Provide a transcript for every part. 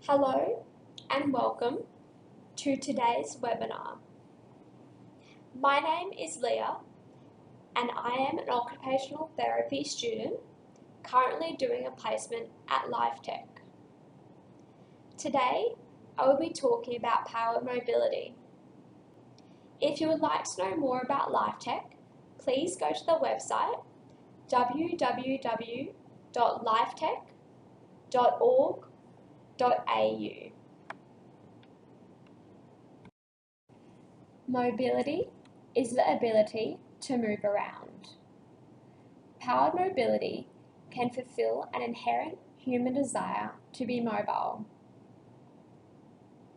Hello and welcome to today's webinar. My name is Leah and I am an occupational therapy student currently doing a placement at LifeTec. Today I will be talking about power mobility. If you would like to know more about LifeTec, please go to the website www.lifetec.org.au. Mobility is the ability to move around. Powered mobility can fulfill an inherent human desire to be mobile.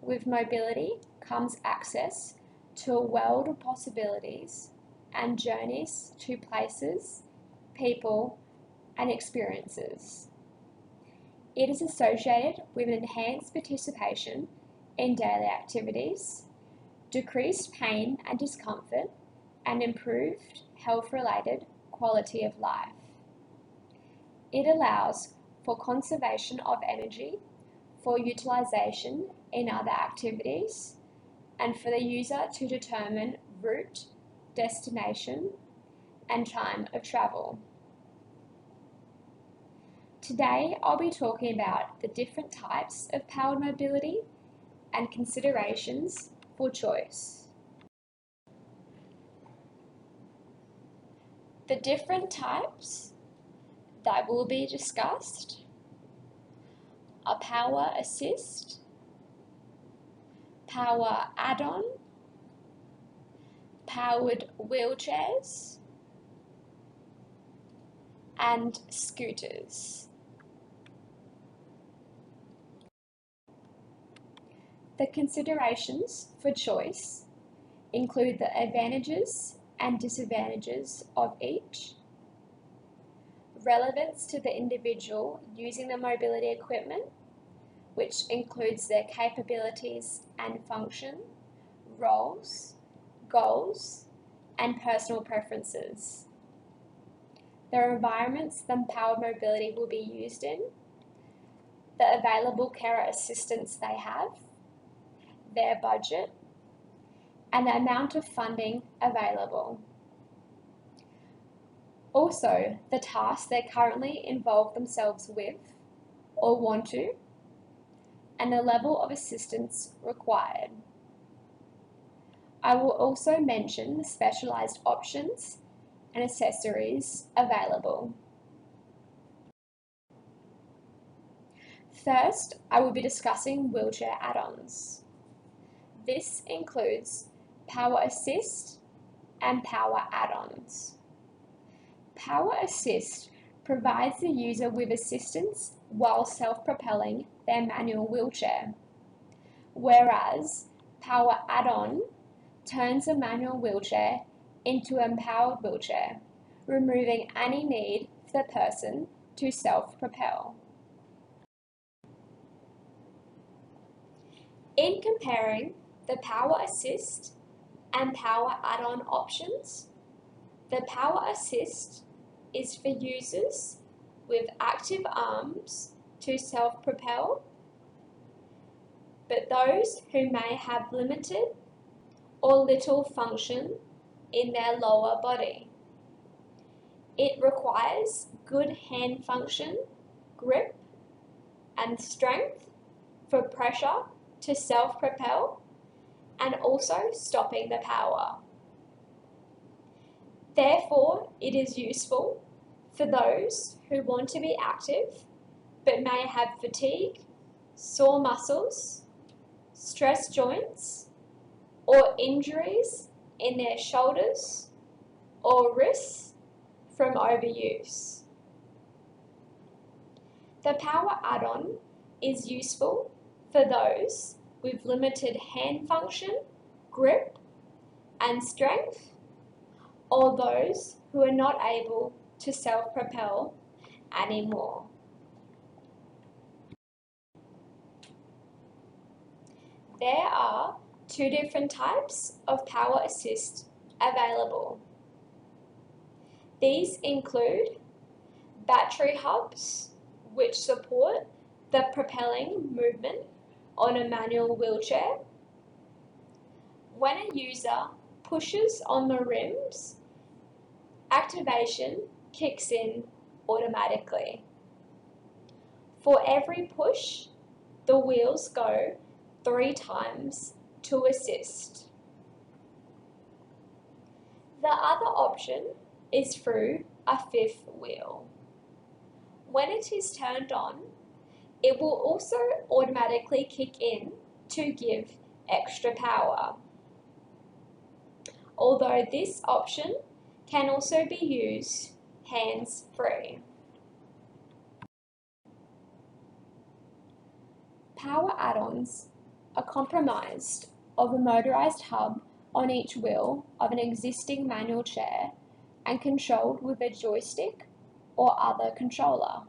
With mobility comes access to a world of possibilities and journeys to places, people, and experiences. It is associated with enhanced participation in daily activities, decreased pain and discomfort, and improved health-related quality of life. It allows for conservation of energy, for utilization in other activities, and for the user to determine route, destination, and time of travel. Today, I'll be talking about the different types of powered mobility and considerations for choice. The different types that will be discussed are power assist, power add-on, powered wheelchairs, and scooters. The considerations for choice include the advantages and disadvantages of each, relevance to the individual using the mobility equipment, which includes their capabilities and function, roles, goals, and personal preferences, the environments the powered mobility will be used in, the available carer assistance they have, their budget, and the amount of funding available. Also, the tasks they currently involve themselves with or want to, and the level of assistance required. I will also mention the specialised options and accessories available. First, I will be discussing wheelchair add-ons. This includes power assist and power add-ons. Power assist provides the user with assistance while self-propelling their manual wheelchair, whereas power add-on turns a manual wheelchair into an empowered wheelchair, removing any need for the person to self-propel. In comparing the power assist and power add-on options, the power assist is for users with active arms to self-propel, but those who may have limited or little function in their lower body. It requires good hand function, grip, and strength for pressure to self-propel and also stopping the power. Therefore, it is useful for those who want to be active but may have fatigue, sore muscles, stress joints, or injuries in their shoulders or wrists from overuse. The power add-on is useful for those with limited hand function, grip, and strength, or those who are not able to self-propel anymore. There are two different types of power assist available. These include battery hubs, which support the propelling movement on a manual wheelchair. When a user pushes on the rims, activation kicks in automatically. For every push, the wheels go 3 times to assist. The other option is through a 5th wheel. When it is turned on, it will also automatically kick in to give extra power. Although this option can also be used hands-free. Power add-ons are comprised of a motorised hub on each wheel of an existing manual chair and controlled with a joystick or other controller,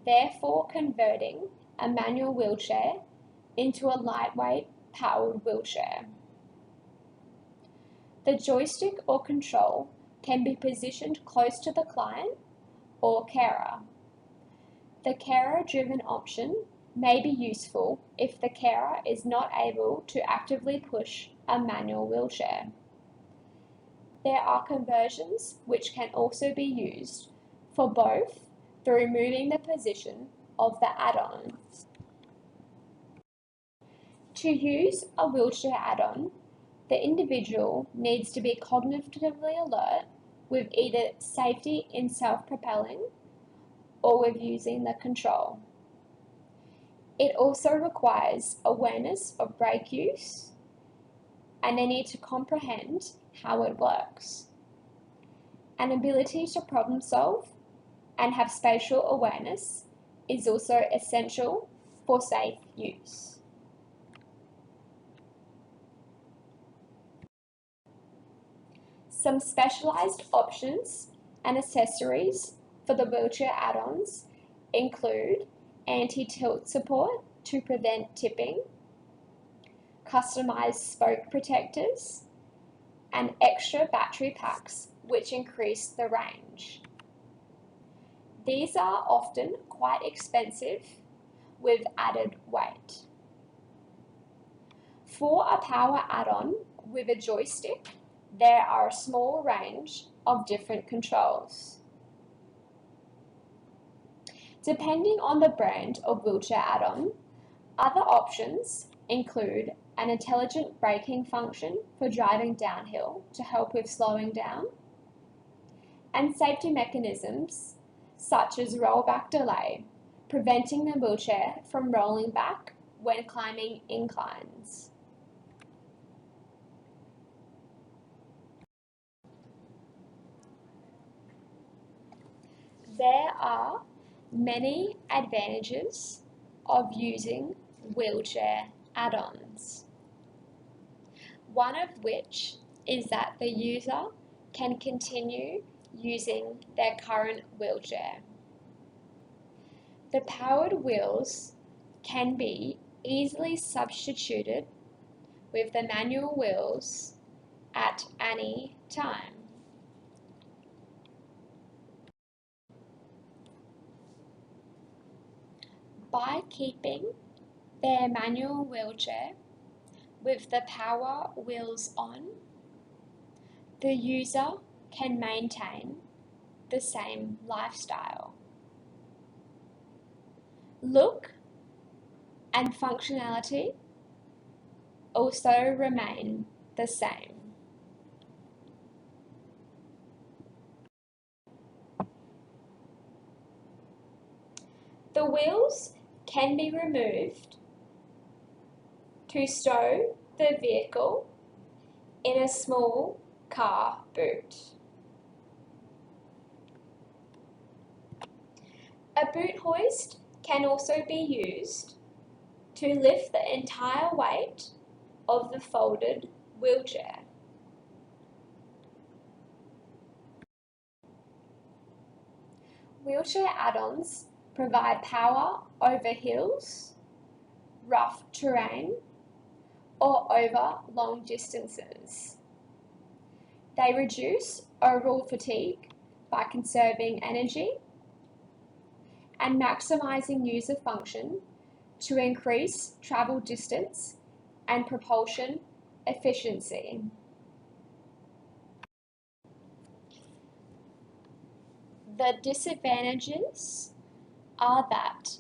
therefore converting a manual wheelchair into a lightweight powered wheelchair. The joystick or control can be positioned close to the client or carer. The carer-driven option may be useful if the carer is not able to actively push a manual wheelchair. There are conversions which can also be used for both through moving the position of the add-on. To use a wheelchair add-on, the individual needs to be cognitively alert with either safety in self-propelling or with using the control. It also requires awareness of brake use, and they need to comprehend how it works. An ability to problem solve and have spatial awareness is also essential for safe use. Some specialised options and accessories for the wheelchair add-ons include anti-tilt support to prevent tipping, customised spoke protectors, and extra battery packs which increase the range. These are often quite expensive with added weight. For a power add-on with a joystick, there are a small range of different controls. Depending on the brand of wheelchair add-on, other options include an intelligent braking function for driving downhill to help with slowing down, and safety mechanisms such as rollback delay, preventing the wheelchair from rolling back when climbing inclines. There are many advantages of using wheelchair add-ons, one of which is that the user can continue using their current wheelchair. The powered wheels can be easily substituted with the manual wheels at any time. By keeping their manual wheelchair with the power wheels on, the user can maintain the same lifestyle. Look and functionality also remain the same. The wheels can be removed to stow the vehicle in a small car boot. A boot hoist can also be used to lift the entire weight of the folded wheelchair. Wheelchair add-ons provide power over hills, rough terrain, or over long distances. They reduce overall fatigue by conserving energy, and maximising user function to increase travel distance and propulsion efficiency. The disadvantages are that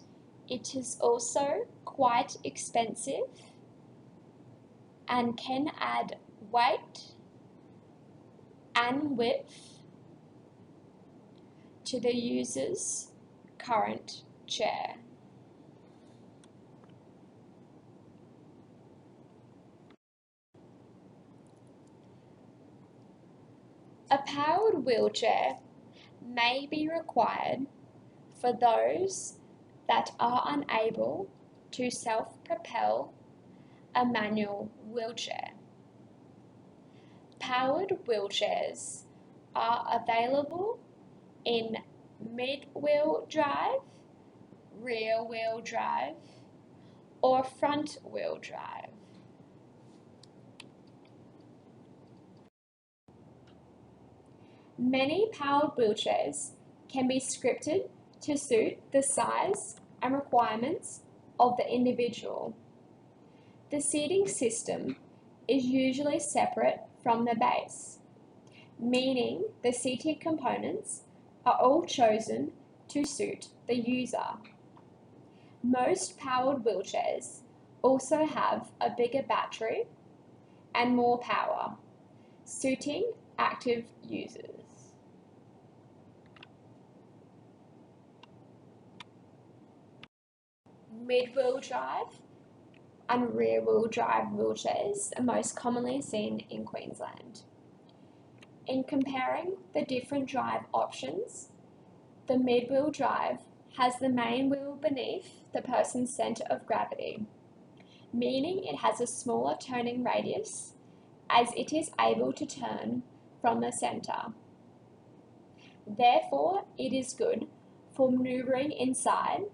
it is also quite expensive and can add weight and width to the user's current chair. A powered wheelchair may be required for those that are unable to self-propel a manual wheelchair. Powered wheelchairs are available in mid-wheel drive, rear-wheel drive, or front-wheel drive. Many powered wheelchairs can be scripted to suit the size and requirements of the individual. The seating system is usually separate from the base, meaning the seating components are all chosen to suit the user. Most powered wheelchairs also have a bigger battery and more power, suiting active users. Mid-wheel drive and rear-wheel drive wheelchairs are most commonly seen in Queensland. In comparing the different drive options, the mid-wheel drive has the main wheel beneath the person's centre of gravity, meaning it has a smaller turning radius as it is able to turn from the centre. Therefore, it is good for manoeuvring inside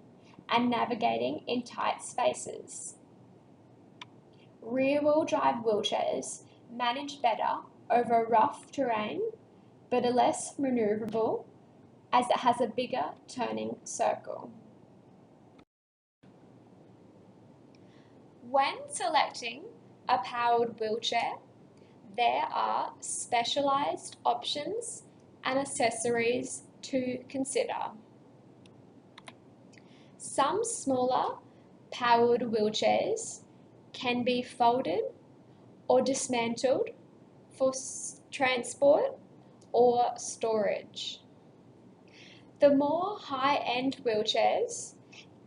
and navigating in tight spaces. Rear-wheel drive wheelchairs manage better over rough terrain but are less manoeuvrable as it has a bigger turning circle. When selecting a powered wheelchair, there are specialised options and accessories to consider. Some smaller powered wheelchairs can be folded or dismantled for transport or storage. The more high-end wheelchairs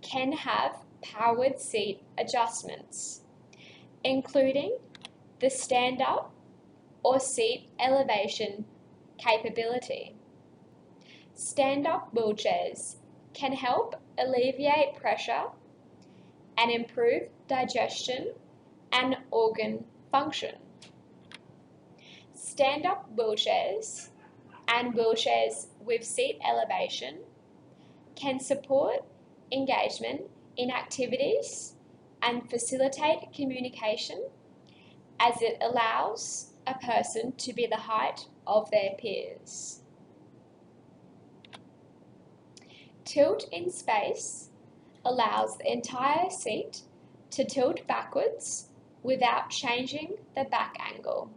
can have powered seat adjustments, including the stand-up or seat elevation capability. Stand-up wheelchairs can help alleviate pressure and improve digestion and organ function. Stand-up wheelchairs and wheelchairs with seat elevation can support engagement in activities and facilitate communication as it allows a person to be the height of their peers. Tilt in space allows the entire seat to tilt backwards without changing the back angle.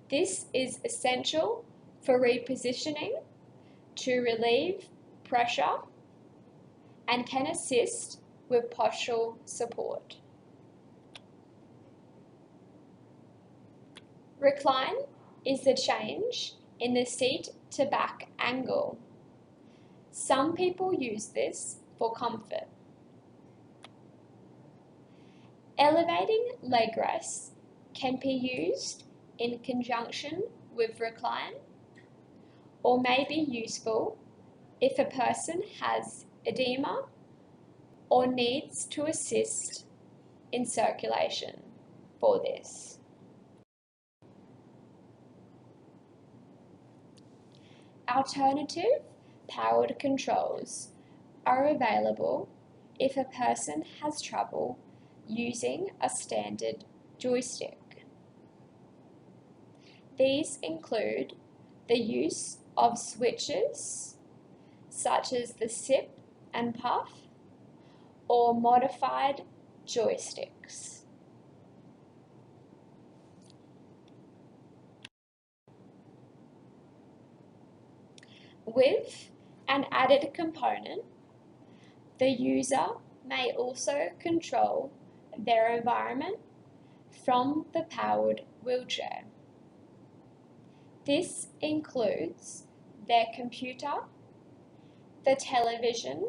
This is essential for repositioning to relieve pressure and can assist with postural support. Recline is the change in the seat to back angle. Some people use this for comfort. Elevating leg rests can be used in conjunction with recline or may be useful if a person has edema or needs to assist in circulation for this. Alternative powered controls are available if a person has trouble using a standard joystick. These include the use of switches, such as the sip and puff, or modified joysticks. With an added component, the user may also control their environment from the powered wheelchair. This includes their computer, the television,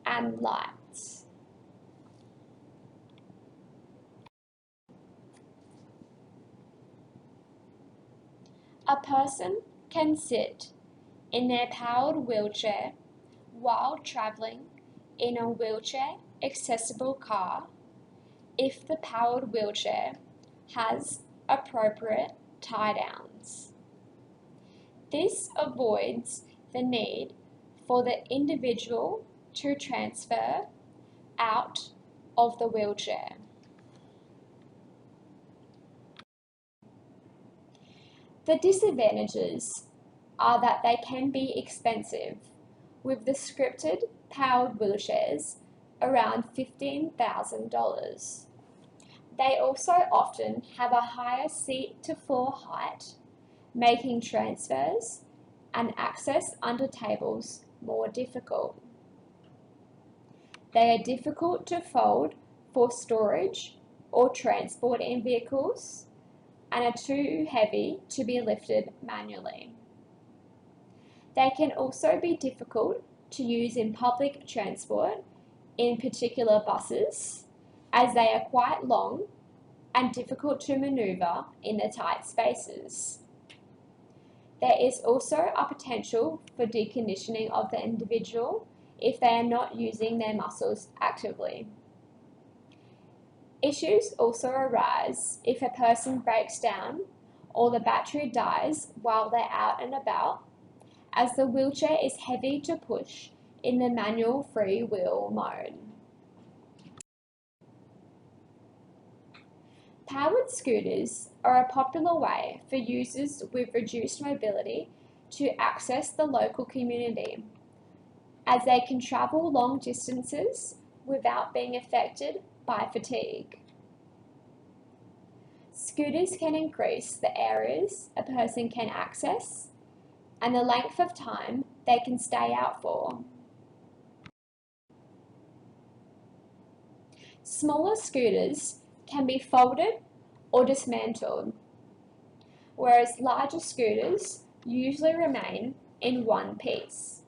and lights. A person can sit in their powered wheelchair while travelling in a wheelchair accessible car if the powered wheelchair has appropriate tie-downs. This avoids the need for the individual to transfer out of the wheelchair. The disadvantages are that they can be expensive, with the scripted powered wheelchairs around $15,000. They also often have a higher seat-to-floor height, making transfers and access under tables more difficult. They are difficult to fold for storage or transport in vehicles and are too heavy to be lifted manually. They can also be difficult to use in public transport, in particular buses, as they are quite long and difficult to manoeuvre in the tight spaces. There is also a potential for deconditioning of the individual if they are not using their muscles actively. Issues also arise if a person breaks down or the battery dies while they're out and about, as the wheelchair is heavy to push in the manual freewheel mode. Powered scooters are a popular way for users with reduced mobility to access the local community, as they can travel long distances without being affected by fatigue. Scooters can increase the areas a person can access and the length of time they can stay out for. Smaller scooters can be folded or dismantled, whereas larger scooters usually remain in one piece.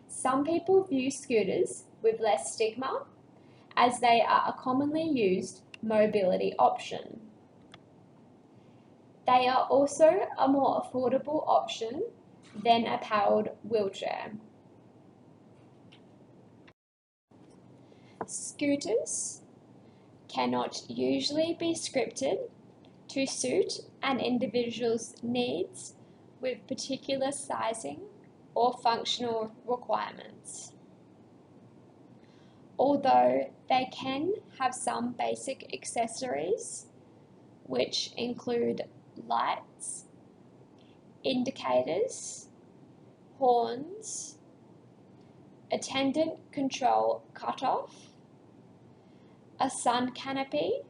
Some people view scooters with less stigma, as they are a commonly used mobility option. They are also a more affordable option than a powered wheelchair. Scooters cannot usually be scripted to suit an individual's needs with particular sizing or functional requirements. Although they can have some basic accessories, which include lights, indicators, horns, attendant control cutoff, a sun canopy,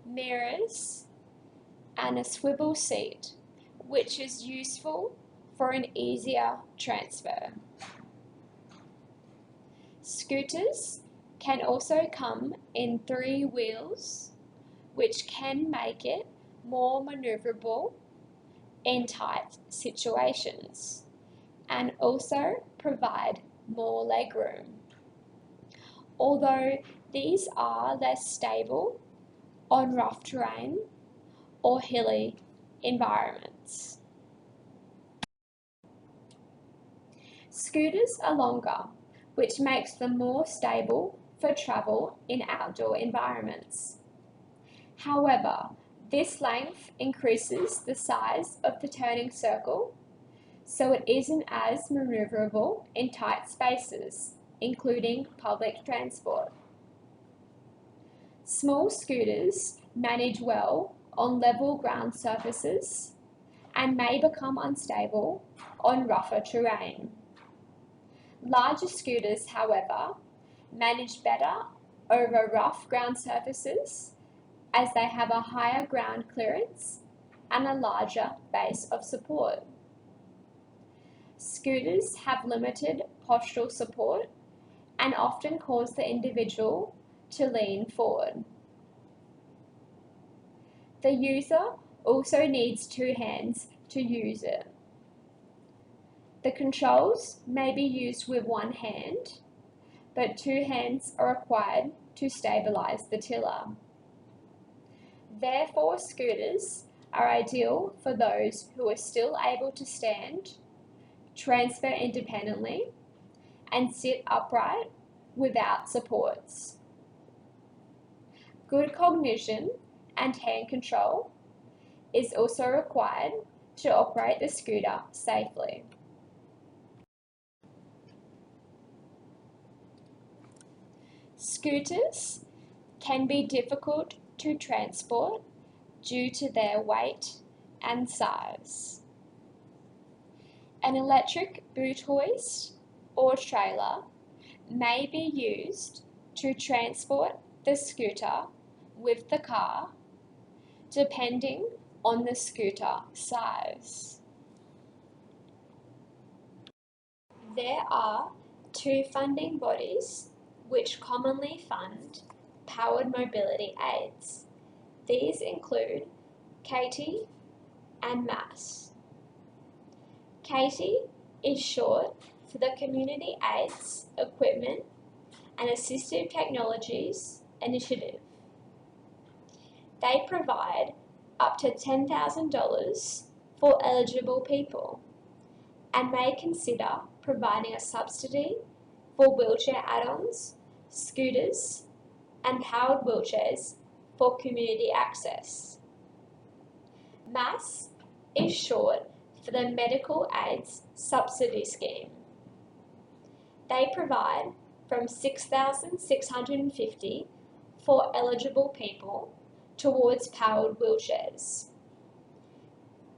mirrors, and a swivel seat, which is useful for an easier transfer. Scooters can also come in 3 wheels, which can make it more maneuverable in tight situations and also provide more legroom. Although these are less stable on rough terrain or hilly environments. Scooters are longer, which makes them more stable for travel in outdoor environments. However, this length increases the size of the turning circle, so it isn't as maneuverable in tight spaces, including public transport. Small scooters manage well on level ground surfaces and may become unstable on rougher terrain. Larger scooters, however, manage better over rough ground surfaces as they have a higher ground clearance and a larger base of support. Scooters have limited postural support and often cause the individual to lean forward. The user also needs two hands to use it. The controls may be used with one hand, but two hands are required to stabilize the tiller. Therefore, scooters are ideal for those who are still able to stand, transfer independently, and sit upright without supports. Good cognition and hand control is also required to operate the scooter safely. Scooters can be difficult to transport due to their weight and size. An electric boot hoist or trailer may be used to transport the scooter with the car, depending on the scooter size. There are two funding bodies which commonly fund powered mobility aids. These include CATIE and MASS. CATIE is short for the Community Aids, Equipment and Assistive Technologies Initiative. They provide up to $10,000 for eligible people and may consider providing a subsidy for wheelchair add-ons, scooters, and powered wheelchairs for community access. MASS is short for the Medical Aids Subsidy Scheme. They provide from $6,650 for eligible people towards powered wheelchairs.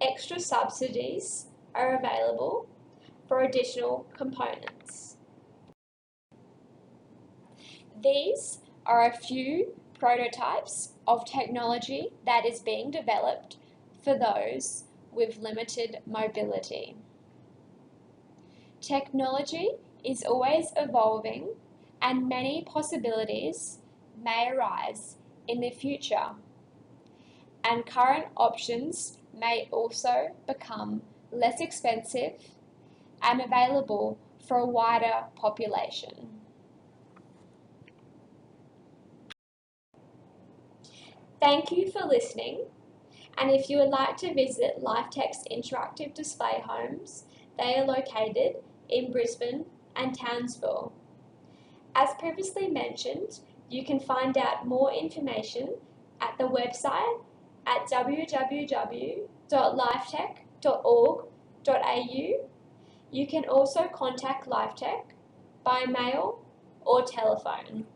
Extra subsidies are available for additional components. These are a few prototypes of technology that is being developed for those with limited mobility. Technology is always evolving and many possibilities may arise in the future, and current options may also become less expensive and available for a wider population. Thank you for listening, and if you would like to visit LifeTec's interactive display homes, they are located in Brisbane and Townsville. As previously mentioned, you can find out more information at the website at www.lifetec.org.au. You can also contact LifeTec by mail or telephone.